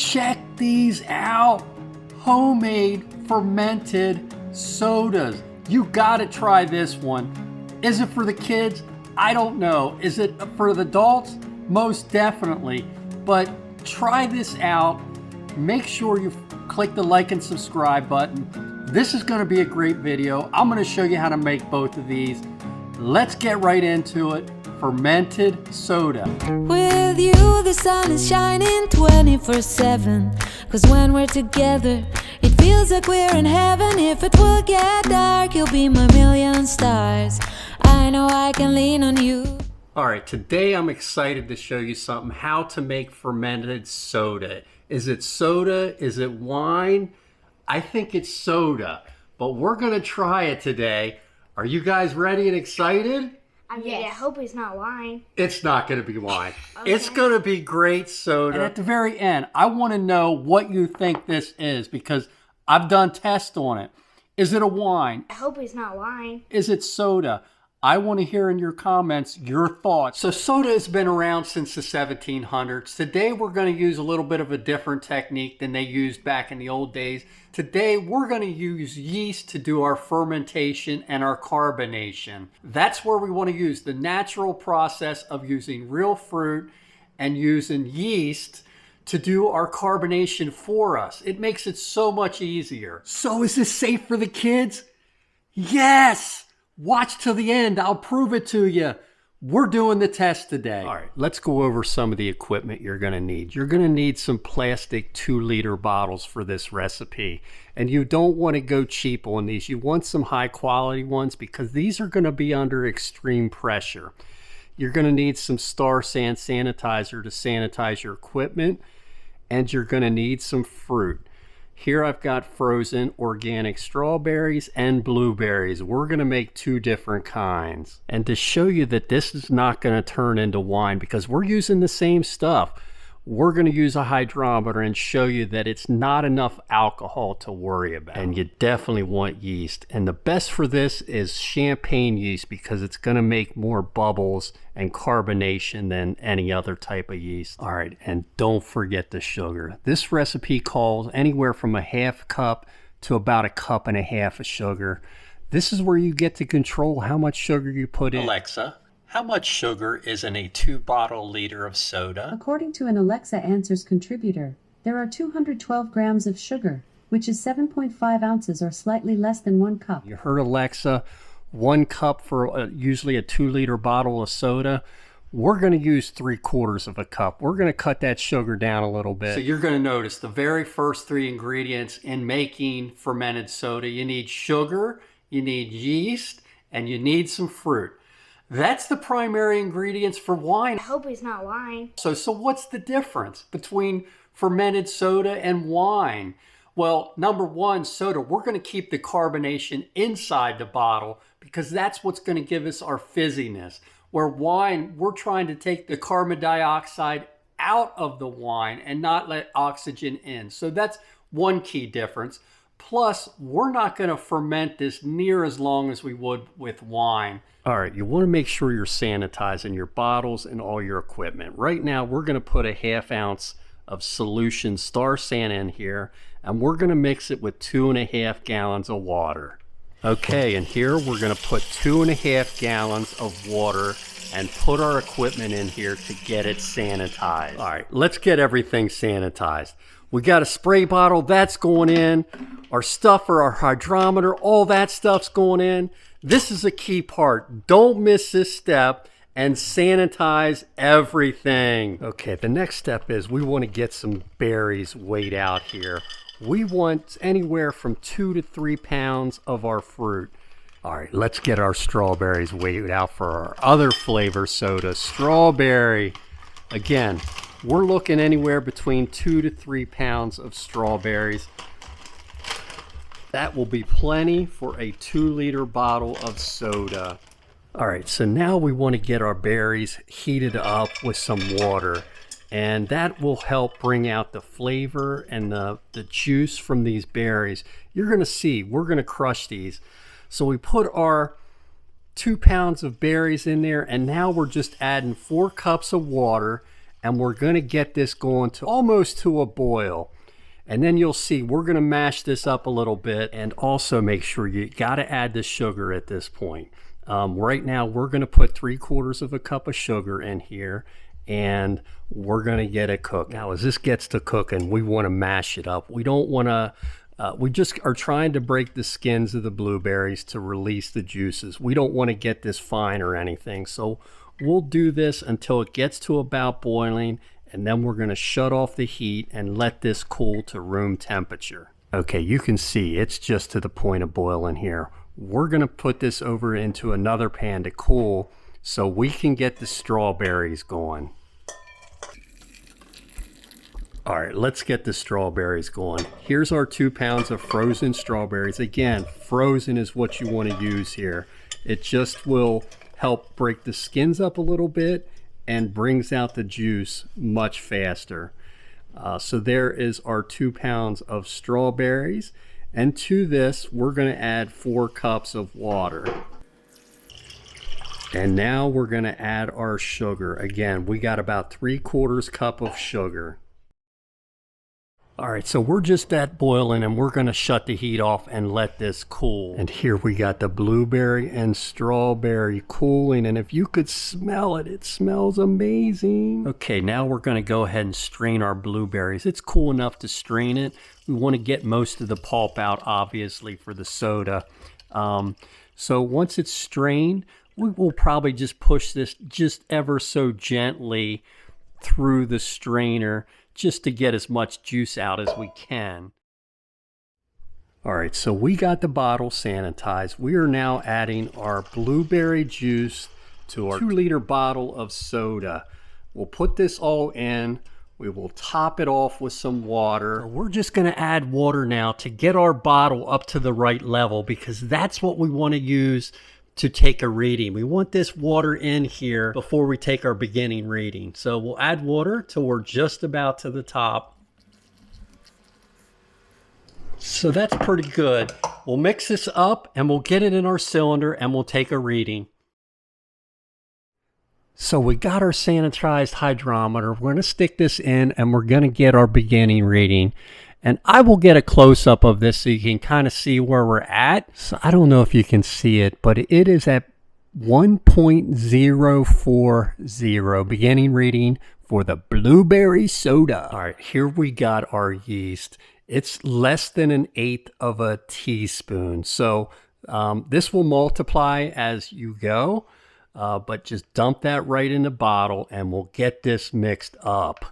check these out. Homemade fermented sodas. You gotta try this one. Is it for the kids? I don't know. Is it for the adults? Most definitely. But try this out. Make sure you click the like and subscribe button. This is gonna be a great video. I'm gonna show you how to make both of these. Let's get right into it. Fermented soda. With you the sun is shining 24/7. Cause when we're together it feels like we're in heaven. If it will get dark you'll be my million stars. I know I can lean on you. Alright, today I'm excited to show you something. How to make fermented soda. Is it soda? Is it wine? I think it's soda. But we're gonna try it today. Are you guys ready and excited? Yes. I hope it's not wine. It's not going to be wine. Okay. It's going to be great soda. And at the very end, I want to know what you think this is because I've done tests on it. Is it a wine? I hope it's not wine. Is it soda? I want to hear in your comments your thoughts. So soda has been around since the 1700s. Today we're going to use a little bit of a different technique than they used back in the old days. Today we're going to use yeast to do our fermentation and our carbonation. That's where we want to use the natural process of using real fruit and using yeast to do our carbonation for us. It makes it so much easier. So is this safe for the kids? Yes! Watch till the end. I'll prove it to you. We're doing the test today. All right, let's go over some of the equipment you're going to need. You're going to need some plastic 2-liter bottles for this recipe. And you don't want to go cheap on these. You want some high quality ones because these are going to be under extreme pressure. You're going to need some Star San sanitizer to sanitize your equipment. And you're going to need some fruit. Here I've got frozen organic strawberries and blueberries. We're going to make 2 different kinds. And to show you that this is not going to turn into wine because we're using the same stuff, we're going to use a hydrometer and show you that it's not enough alcohol to worry about. And you definitely want yeast. And the best for this is champagne yeast because it's going to make more bubbles and carbonation than any other type of yeast. All right, and don't forget the sugar. This recipe calls anywhere from a half cup to about a cup and a half of sugar. This is where you get to control how much sugar you put in. Alexa, how much sugar is in a 2-bottle liter of soda? According to an Alexa Answers contributor, there are 212 grams of sugar, which is 7.5 ounces or slightly less than 1 cup. You heard Alexa. 1 cup for usually a 2-liter bottle of soda. We're going to use 3/4 of a cup. We're going to cut that sugar down a little bit. So you're going to notice the very first 3 ingredients in making fermented soda. You need sugar, you need yeast, and you need some fruit. That's the primary ingredients for wine. I hope it's not wine. So what's the difference between fermented soda and wine? Well, number one, soda, we're going to keep the carbonation inside the bottle because that's what's going to give us our fizziness. Where wine, we're trying to take the carbon dioxide out of the wine and not let oxygen in. So that's one key difference. Plus, we're not going to ferment this near as long as we would with wine. All right, you want to make sure you're sanitizing your bottles and all your equipment. Right now, we're going to put a 1/2 ounce of solution Star San in here, and we're going to mix it with 2.5 gallons of water. Okay, and here we're going to put 2.5 gallons of water and put our equipment in here to get it sanitized. All right, let's get everything sanitized. We got a spray bottle, that's going in. Our stuffer, our hydrometer, all that stuff's going in. This is a key part. Don't miss this step and sanitize everything. Okay, the next step is we want to get some berries weighed out here. We want anywhere from 2 to 3 pounds of our fruit. All right, let's get our strawberries weighed out for our other flavor soda. Strawberry. Again, we're looking anywhere between 2 to 3 pounds of strawberries. That will be plenty for a 2-liter bottle of soda. All right, so now we want to get our berries heated up with some water. And that will help bring out the flavor and the juice from these berries. You're going to see, we're going to crush these. So we put our 2 pounds of berries in there, and now we're just adding 4 cups of water, and we're going to get this going to almost to a boil. And then you'll see we're going to mash this up a little bit, and also make sure you got to add the sugar at this point. Right now we're going to put 3/4 of a cup of sugar in here, and we're going to get it cooked. Now as this gets to cooking, we want to mash it up. We don't want to, we just are trying to break the skins of the blueberries to release the juices. We don't want to get this fine or anything. So we'll do this until it gets to about boiling, and then we're going to shut off the heat and let this cool to room temperature. Okay, you can see it's just to the point of boiling here. We're going to put this over into another pan to cool so we can get the strawberries going. All right, let's get the strawberries going. Here's our 2 pounds of frozen strawberries. Again, frozen is what you want to use here. It just will help break the skins up a little bit and brings out the juice much faster. So there is our 2 pounds of strawberries. And to this, we're going to add 4 cups of water. And now we're going to add our sugar. Again, we got about 3/4 cup of sugar. All right, so we're just at boiling, and we're going to shut the heat off and let this cool. And here we got the blueberry and strawberry cooling, and if you could smell it, it smells amazing. Okay, now we're going to go ahead and strain our blueberries. It's cool enough to strain it. We want to get most of the pulp out, obviously, for the soda. So once it's strained, we will probably just push this just ever so gently through the strainer, just to get as much juice out as we can. All right, so we got the bottle sanitized. We are now adding our blueberry juice to our 2-liter bottle of soda. We'll put this all in. We will top it off with some water. We're just going to add water now to get our bottle up to the right level, because that's what we want to use to take a reading. We want this water in here before we take our beginning reading. So we'll add water till we're just about to the top. So that's pretty good. We'll mix this up and we'll get it in our cylinder and we'll take a reading. So we got our sanitized hydrometer. We're going to stick this in and we're going to get our beginning reading. And I will get a close-up of this so you can kind of see where we're at. So I don't know if you can see it, but it is at 1.040 beginning reading for the blueberry soda. All right, here we got our yeast. It's less than 1/8 of a teaspoon. So this will multiply as you go, but just dump that right in the bottle and we'll get this mixed up.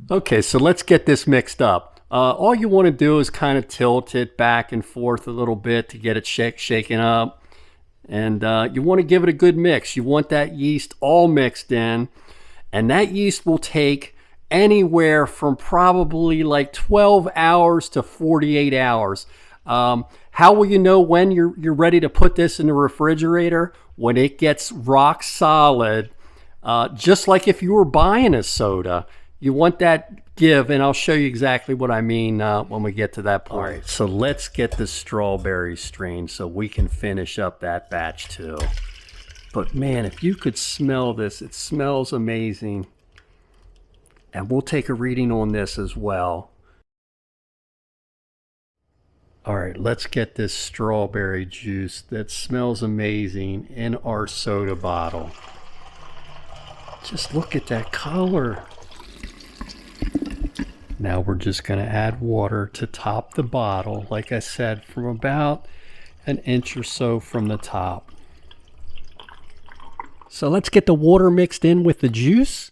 Okay, so let's get this mixed up. All you want to do is kind of tilt it back and forth a little bit to get it shaken up. And you want to give it a good mix. You want that yeast all mixed in. And that yeast will take anywhere from probably like 12 hours to 48 hours. How will you know when you're ready to put this in the refrigerator? When it gets rock solid, just like if you were buying a soda. You want that give, and I'll show you exactly what I mean when we get to that point. All right, so let's get the strawberries strained so we can finish up that batch too. But man, if you could smell this, it smells amazing. And we'll take a reading on this as well. All right, let's get this strawberry juice that smells amazing in our soda bottle. Just look at that color. Now we're just going to add water to top the bottle, like I said, from about 1 inch or so from the top. So let's get the water mixed in with the juice,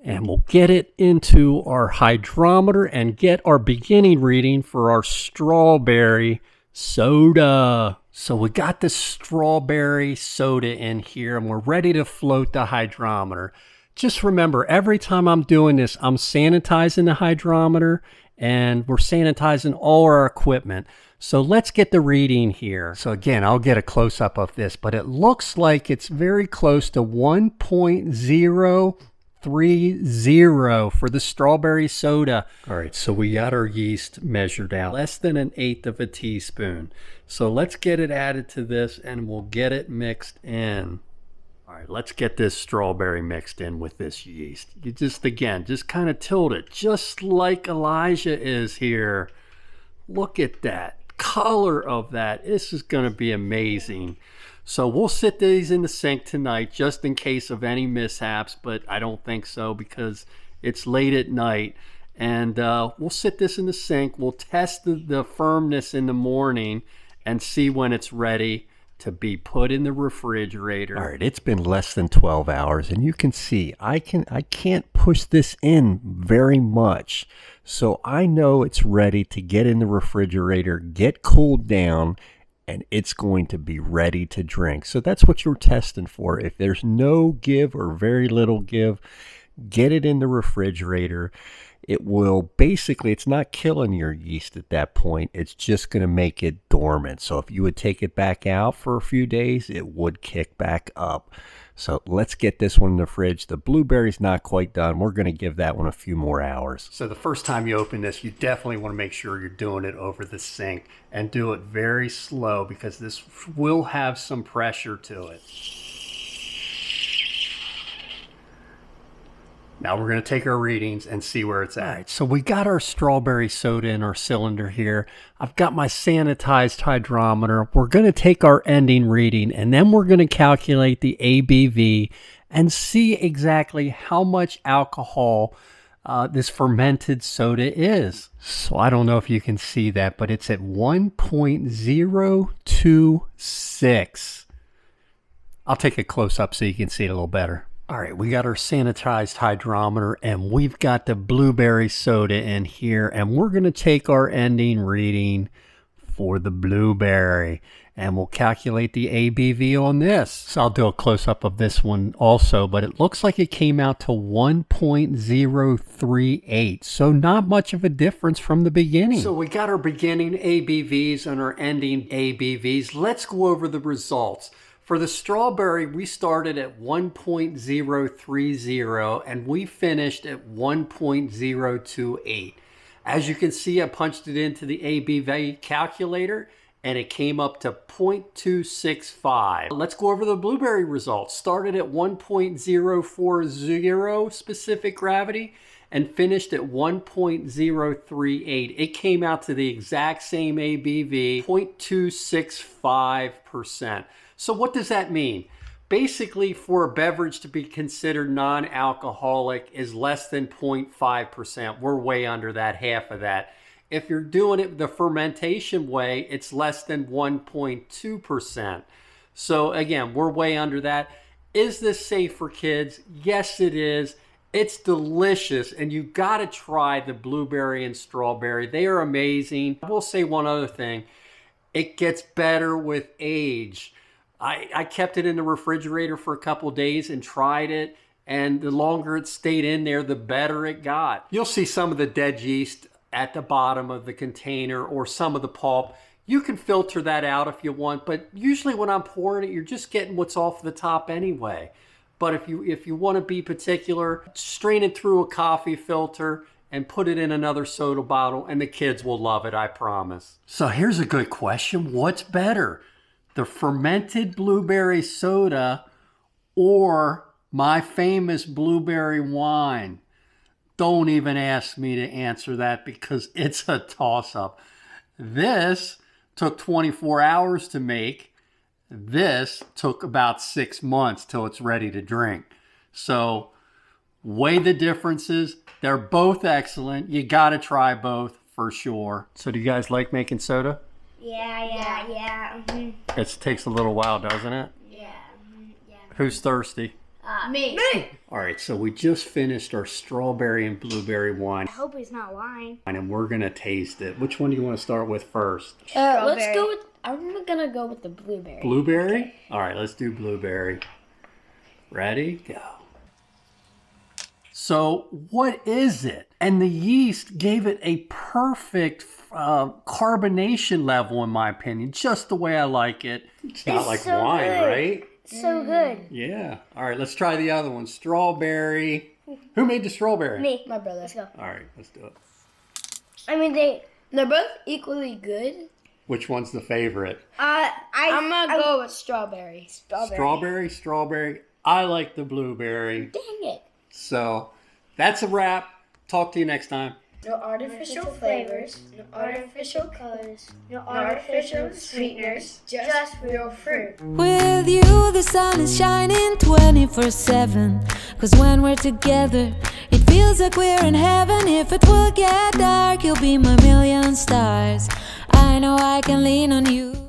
and we'll get it into our hydrometer and get our beginning reading for our strawberry soda. So we got the strawberry soda in here, and we're ready to float the hydrometer. Just remember, every time I'm doing this, I'm sanitizing the hydrometer and we're sanitizing all our equipment. So let's get the reading here. So again, I'll get a close-up of this, but it looks like it's very close to 1.030 for the strawberry soda. All right, so we got our yeast measured out, less than 1/8 of a teaspoon. So let's get it added to this and we'll get it mixed in. All right, let's get this strawberry mixed in with this yeast. You just kind of tilt it, just like Elijah is here. Look at that color of that. This is going to be amazing. So we'll sit these in the sink tonight just in case of any mishaps, but I don't think so because it's late at night. And we'll sit this in the sink. We'll test the firmness in the morning and see when it's ready to be put in the refrigerator. All right, it's been less than 12 hours and you can see I can't push this in very much. So I know it's ready to get in the refrigerator, get cooled down, and it's going to be ready to drink. So that's what you're testing for. If there's no give or very little give, get it in the refrigerator. It will basically, it's not killing your yeast at that point. It's just going to make it dormant. So if you would take it back out for a few days, it would kick back up. So let's get this one in the fridge. The blueberry's not quite done. We're going to give that one a few more hours. So the first time you open this, you definitely want to make sure you're doing it over the sink and do it very slow because this will have some pressure to it. Now we're going to take our readings and see where it's at. All right, so we got our strawberry soda in our cylinder here. I've got my sanitized hydrometer. We're going to take our ending reading and then we're going to calculate the ABV and see exactly how much alcohol this fermented soda is. So I don't know if you can see that, but it's at 1.026. I'll take a close up so you can see it a little better. All right, we got our sanitized hydrometer and we've got the blueberry soda in here and we're going to take our ending reading for the blueberry and we'll calculate the ABV on this. So I'll do a close-up of this one also, but it looks like it came out to 1.038. So not much of a difference from the beginning. So we got our beginning ABVs and our ending ABVs. Let's go over the results. For the strawberry, we started at 1.030 and we finished at 1.028. As you can see, I punched it into the ABV calculator and it came up to 0.265. Let's go over the blueberry results. Started at 1.040 specific gravity and finished at 1.038. It came out to the exact same ABV, 0.265%. So what does that mean? Basically, for a beverage to be considered non-alcoholic is less than 0.5%. We're way under that, half of that. If you're doing it the fermentation way, it's less than 1.2%. So again, we're way under that. Is this safe for kids? Yes, it is. It's delicious, and you got to try the blueberry and strawberry. They are amazing. I will say one other thing. It gets better with age. I kept it in the refrigerator for a couple days and tried it, and the longer it stayed in there, the better it got. You'll see some of the dead yeast at the bottom of the container or some of the pulp. You can filter that out if you want, but usually when I'm pouring it, you're just getting what's off the top anyway. But if you want to be particular, strain it through a coffee filter and put it in another soda bottle, and the kids will love it, I promise. So here's a good question. What's better? The fermented blueberry soda or my famous blueberry wine? Don't even ask me to answer that because it's a toss-up. This took 24 hours to make. This took about 6 months till it's ready to drink. So weigh the differences. They're both excellent. You got to try both for sure. So do you guys like making soda? Yeah. Mm-hmm. It takes a little while, doesn't it? Yeah. Who's thirsty? Me. All right, so we just finished our strawberry and blueberry wine. I hope it's not wine. And we're going to taste it. Which one do you want to start with first? Let's go with, I'm going to go with the blueberry. Blueberry? Okay. All right, let's do blueberry. Ready? Go. So what is it? And the yeast gave it a perfect carbonation level, in my opinion, just the way I like it. It's not like so wine, good. right? So good. Yeah. All right, let's try the other one. Strawberry. Who made the strawberry? Me. My brother. Let's go. All right, let's do it. I mean, They're both equally good. Which one's the favorite? I'm gonna go with strawberry. Strawberry. I like the blueberry. Dang it. So that's a wrap. Talk to you next time. No artificial flavors, no artificial colors, no artificial sweeteners, just real fruit. With you, the sun is shining 24/7. 'Cause when we're together, it feels like we're in heaven. If it will get dark, you'll be my million stars. I know I can lean on you.